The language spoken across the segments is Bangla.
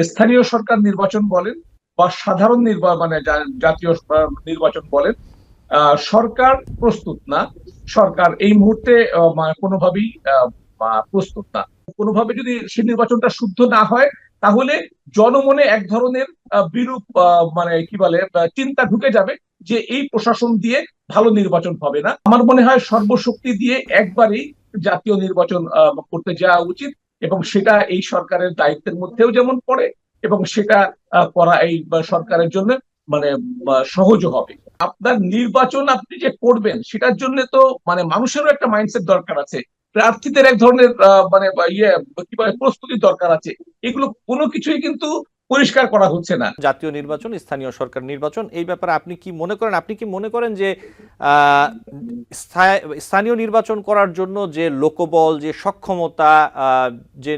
স্থানীয় সরকার নির্বাচন বলেন বা সাধারণ মানে জাতীয় নির্বাচন বলেন, সরকার প্রস্তুত না। সরকার এই মুহূর্তে কোনোভাবেই প্রস্তুত না। কোনোভাবে যদি সে নির্বাচনটা শুদ্ধ না হয়, তাহলে জনমনে এক ধরনের বিরূপ মানে কি বলে চিন্তা ঢুকে যাবে যে এই প্রশাসন দিয়ে ভালো নির্বাচন হবে না। আমার মনে হয় সর্বশক্তি দিয়ে একবারই জাতীয় নির্বাচন করতে যাওয়া উচিত, এবং সেটা এই সরকারের দায়িত্বের মধ্যেও যেমন পড়ে, এবং সেটা করা এই সরকারের জন্য মানে সহজ হবে। আপনার নির্বাচন আপনি যে করবেন সেটার জন্য তো মানে মানুষেরও একটা মাইন্ডসেট দরকার আছে, প্রার্থীদের এক ধরনের মানে ইয়ে কি বলে প্রস্তুতির দরকার আছে। এগুলো কোনো কিছুই কিন্তু পরিষ্কার করা হচ্ছে না। জাতীয় নির্বাচন, স্থানীয় সরকার নির্বাচন, এই ব্যাপারে আপনি কি মনে করেন? আপনি কি মনে করেন যে আহ, স্থানীয় নির্বাচন করার জন্য যে লোকবল, যে সক্ষমতা, যে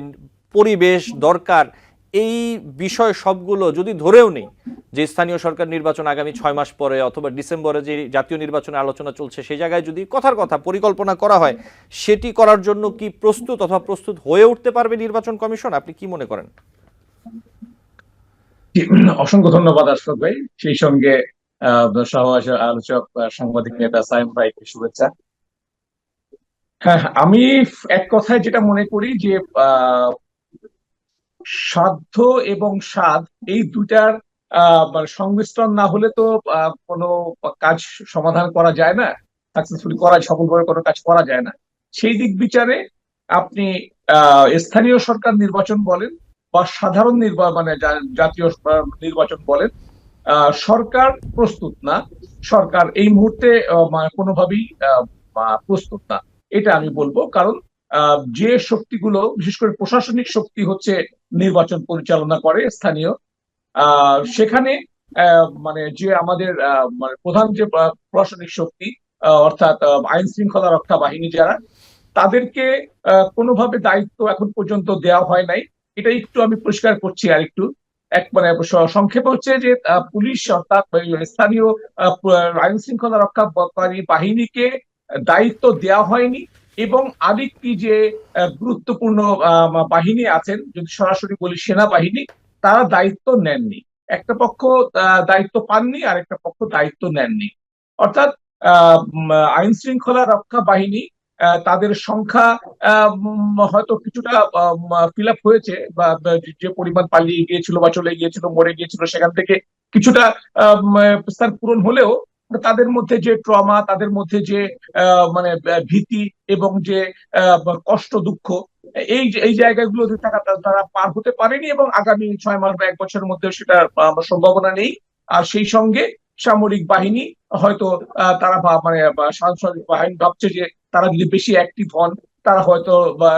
পরিবেশ দরকার, এই বিষয় সবগুলো যদি ধরেও নেই যে স্থানীয় সরকার নির্বাচন আগামী 6 মাস পরে অথবা ডিসেম্বরে যে জাতীয় নির্বাচনের আলোচনা চলছে সেই জায়গায় যদি কথার কথা পরিকল্পনা করা হয়, সেটি করার জন্য কি প্রস্তুত অথবা প্রস্তুত হয়ে উঠতে পারবে নির্বাচন কমিশন? আপনি কি মনে করেন? অসংখ্য ধন্যবাদ আশফাক ভাই, সেই সঙ্গে সহ আলোচক সাংবাদিক নেতা সাইম ভাইকে শুভেচ্ছা। হ্যাঁ, আমি এক কথায় যেটা মনে করি যে সাধ্য এবং স্বাদ এই দুটার মানে সংমিশ্রণ না হলে তো কোনো কাজ সমাধান করা যায় না, সাকসেসফুলি সফলভাবে কোনো কাজ করা যায় না। সেই দিক বিচারে আপনি স্থানীয় সরকার নির্বাচন বলেন বা সাধারণ মানে জাতীয় নির্বাচন বলেন, সরকার প্রস্তুত না। সরকার এই মুহূর্তে কোনোভাবেই প্রস্তুত না, এটা আমি বলবো। কারণ যে শক্তিগুলো বিশেষ করে প্রশাসনিক শক্তি হচ্ছে নির্বাচন পরিচালনা করে স্থানীয়, সেখানে মানে যে আমাদের মানে প্রধান যে প্রশাসনিক শক্তি, অর্থাৎ আইন শৃঙ্খলা রক্ষা বাহিনী যারা, তাদেরকে কোনোভাবে দায়িত্ব এখন পর্যন্ত দেওয়া হয় নাই। এটা একটু আমি পরিষ্কার করছি আর একটু এক মানে সংক্ষেপে হচ্ছে যে পুলিশ অর্থাৎ স্থানীয় আইন শৃঙ্খলা রক্ষাকারী বাহিনীকে দায়িত্ব দেওয়া হয়নি, এবং আরেকটি যে গুরুত্বপূর্ণ বাহিনী আছেন, যদি সরাসরি বলি সেনাবাহিনী, তারা দায়িত্ব নেননি। একটা পক্ষ দায়িত্ব পাননি আর একটা পক্ষ দায়িত্ব নেননি। অর্থাৎ আইন শৃঙ্খলা রক্ষা বাহিনী তাদের সংখ্যা হয়তো কিছুটা ফিল আপ হয়েছে, বা যে পরিমাণ পালিয়ে গিয়েছিল বা চলে গিয়েছিল মরে গিয়েছিল সেখান থেকে কিছুটা স্থান পূরণ হলেও তাদের মধ্যে যে ট্রমা, তাদের মধ্যে যে মানে ভীতি এবং যে কষ্ট দুঃখ, এই জায়গাগুলো তারা পার হতে পারেনি, এবং আগামী 6 মাস বা 1 বছরের মধ্যে সেটা সম্ভাবনা নেই। আর সেই সঙ্গে সামরিক বাহিনী হয়তো তারা মানে সামরিক বাহিনী ভাবছে যে তারা যদি বেশি অ্যাক্টিভ হন, তারা হয়তো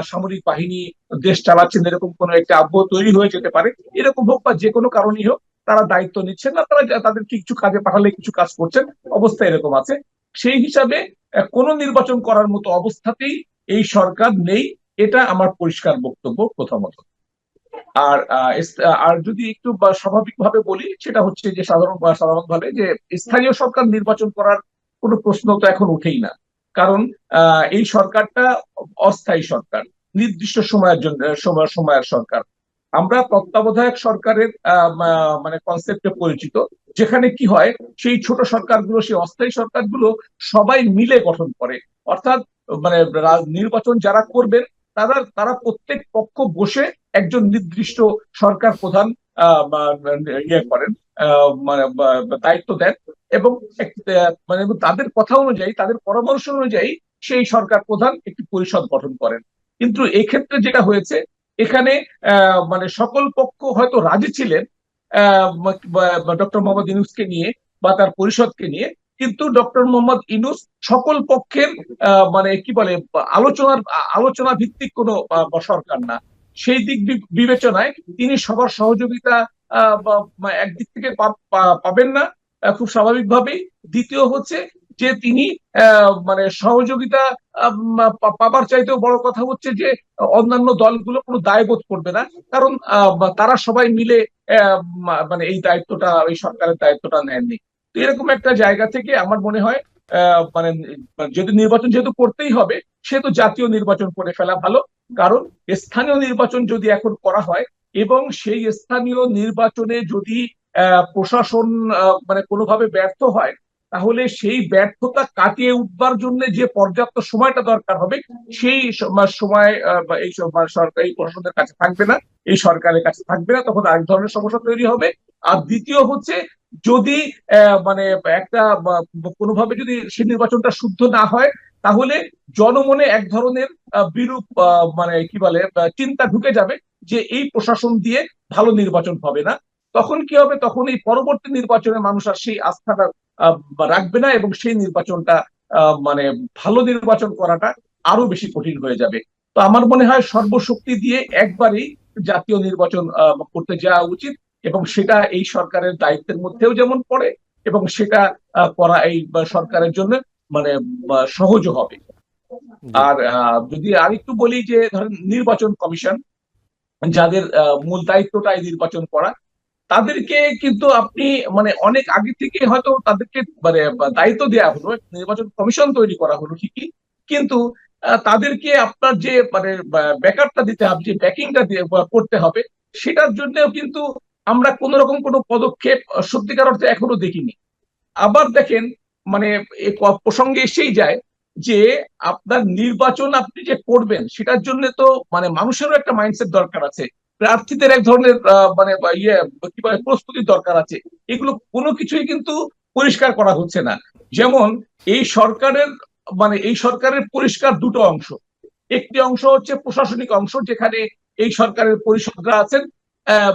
সামরিক বাহিনী দেশ চালাচ্ছেন এরকম কোন একটা আবহ তৈরি হয়ে যেতে পারে। এরকম হোক বা যে কোনো কারণই হোক, তারা দায়িত্ব নিচ্ছেন না, তারা তাদের কিছু কাজে পাঠালে কিছু কাজ করছেন, অবস্থা এরকম আছে। সেই হিসাবে কোন নির্বাচন করার মতো অবস্থাতেই এই সরকার নেই, এটা আমার পরিষ্কার বক্তব্য প্রথমত। আর আর যদি একটু স্বাভাবিকভাবে বলি, সেটা হচ্ছে যে সাধারণভাবে যে স্থানীয় সরকার নির্বাচন করার কোনো প্রশ্ন তো এখন উঠেই না। কারণ এই সরকারটা অস্থায়ী সরকার, নির্দিষ্ট সময়ের জন্য সময়ের সরকার। আমরা তত্ত্বাবধায়ক সরকারের মানে কনসেপ্টে পরিচিত, যেখানে কি হয় সেই ছোট সরকারগুলো, সেই অস্থায়ী সরকারগুলো সবাই মিলে গঠন করে। অর্থাৎ মানে নির্বাচন যারা করবেন, তারা তারা প্রত্যেক পক্ষ বসে একজন নির্দিষ্ট সরকার প্রধান ইয়ে করেন, মানে দায়িত্ব দেন, এবং মানে তাদের কথা অনুযায়ী, তাদের পরামর্শ অনুযায়ী সেই সরকার প্রধান একটি পরিষদ গঠন করেন। কিন্তু এক্ষেত্রে যেটা হয়েছে, এখানে মানে সকল পক্ষ হয়তো রাজি ছিলেন ডক্টর মোহাম্মদ ইউনূসকে নিয়ে বা তার পরিষদকে নিয়ে, কিন্তু ডক্টর মোহাম্মদ ইউনূস সকল পক্ষের মানে কি বলে আলোচনা ভিত্তিক কোনো সরকার না। সেই দিক বিবেচনায় তিনি সবার সহযোগিতা একদিক থেকে পাবেন না, খুব স্বাভাবিকভাবেই। দ্বিতীয় হচ্ছে যে তিনি মানে সহযোগিতা পাবার চাইতেও বড় কথা হচ্ছে যে অন্যান্য দলগুলো কোনো দায়বোধ করবে না, কারণ তারা সবাই মিলে মানে এই দায়িত্বটা, এই সরকারের দায়িত্বটা নেননি। তো এরকম একটা জায়গা থেকে আমার মনে হয় মানে যদি নির্বাচন যেহেতু করতেই হবে, সেহেতু জাতীয় নির্বাচন করে ফেলা ভালো। কারণ স্থানীয় নির্বাচন যদি এখন করা হয়, এবং সেই স্থানীয় নির্বাচনে যদি প্রশাসন মানে কোনোভাবে ব্যর্থ হয়, তাহলে সেই ব্যর্থতা কাটিয়ে উঠবার জন্য যে পর্যাপ্ত সময়টা দরকার হবে, সেই সময় এই সরকারি প্রশাসনের কাছে থাকবে না, এই সরকারের কাছে থাকবে না, তখন আরেক ধরনের সমস্যা তৈরি হবে। আর দ্বিতীয় হচ্ছে, যদি মানে একটা কোনোভাবে যদি সেই নির্বাচনটা শুদ্ধ না হয়, তাহলে জনমনে এক ধরনের বিরূপ মানে কি বলে চিন্তা ঢুকে যাবে যে এই প্রশাসন দিয়ে ভালো নির্বাচন হবে না। তখন কি হবে, তখন এই পরবর্তী নির্বাচনে মানুষ আর সেই আস্থাটা রাখবে না, এবং সেই নির্বাচনটা মানে ভালো নির্বাচন করাটা আরো বেশি কঠিন হয়ে যাবে। তো আমার মনে হয় সর্বশক্তি দিয়ে একবারেই জাতীয় নির্বাচন করতে যাওয়া উচিত, এবং সেটা এই সরকারের দায়িত্বের মধ্যেও যেমন পড়ে, এবং সেটা করা এই সরকারের জন্য মানে সহজও হবে। জি। আর যদি আরেকটু বলি যে ধরেন নির্বাচন কমিশন, যাদের মূল দায়িত্বটা এই নির্বাচন করা, তাদেরকে কিন্তু আপনি মানে অনেক আগে থেকে হয়তো তাদেরকে মানে দায়িত্ব দেওয়া হলো, নির্বাচন কমিশন তৈরি করা হলো ঠিকই, কিন্তু তাদেরকে আপনার যে মানে ব্যাকআপটা দিতে হবে, যে ব্যাকিংটা দিয়ে করতে হবে, সেটার জন্যও কিন্তু আমরা কোন রকম কোনো পদক্ষেপ সত্যিকার অর্থে এখনো দেখিনি। আবার দেখেন, মানে প্রসঙ্গে এসেই যায় যে আপনার নির্বাচন আপনি যে করবেন সেটার জন্য তো মানে মানুষেরও একটা মাইন্ডসেট দরকার আছে, প্রার্থীদের এক ধরনের মানে ইয়ে কি বলে প্রস্তুতির দরকার আছে। এগুলো কোনো কিছুই কিন্তু পরিষ্কার করা হচ্ছে না। যেমন এই সরকারের মানে এই সরকারের পরিষ্কার দুটো অংশ। একটি অংশ হচ্ছে প্রশাসনিক অংশ, যেখানে এই সরকারের পরিষদরা আছেন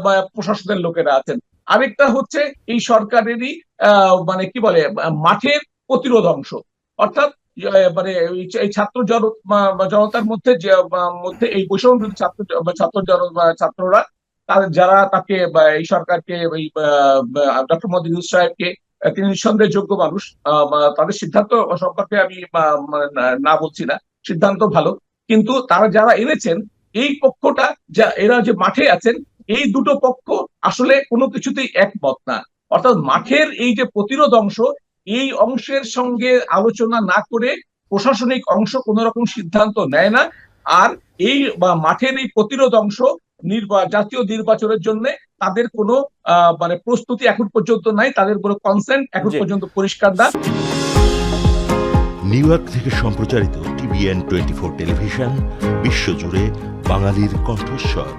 বা প্রশাসনের লোকেরা আছেন। আরেকটা হচ্ছে এই সরকারেরই মানে কি বলে মাঠের প্রতিরোধ অংশ, অর্থাৎ মানে এই ছাত্র জনতার মধ্যে যে মধ্যে এই বৈষম্য বিরোধী ছাত্ররা তাদের যারা তাকে এই সরকারকে এই ডক্টর মোহাম্মদ ইউনূস সাহেবকে, তিনি নিঃসন্দেহে যোগ্য মানুষ, তাদের সিদ্ধান্ত সম্পর্কে আমি না বলছি না, সিদ্ধান্ত ভালো, কিন্তু তারা যারা এনেছেন এই পক্ষটা, যা এরা যে মাঠে আছেন, এই দুটো পক্ষ আসলে কোনো কিছুতেই একমত না। অর্থাৎ মাঠের এই যে প্রতিরোধ অংশ, এই অংশের সঙ্গে আলোচনা না করে প্রশাসনিক অংশ কোন রকম সিদ্ধান্ত নেয় না। আর এই মাঠের এই প্রতিরোধ অংশ জাতীয় নির্বাচনের জন্য তাদের কোনো মানে প্রস্তুতি এখন পর্যন্ত নাই, তাদের কোনো কনসেন্ট এখন জি। পর্যন্ত পরিষ্কার না। নিউ ইয়র্ক থেকে সম্প্রচারিত TVN 24 টেলিভিশন, বিশ্বজুড়ে বাঙালির কণ্ঠস্বর।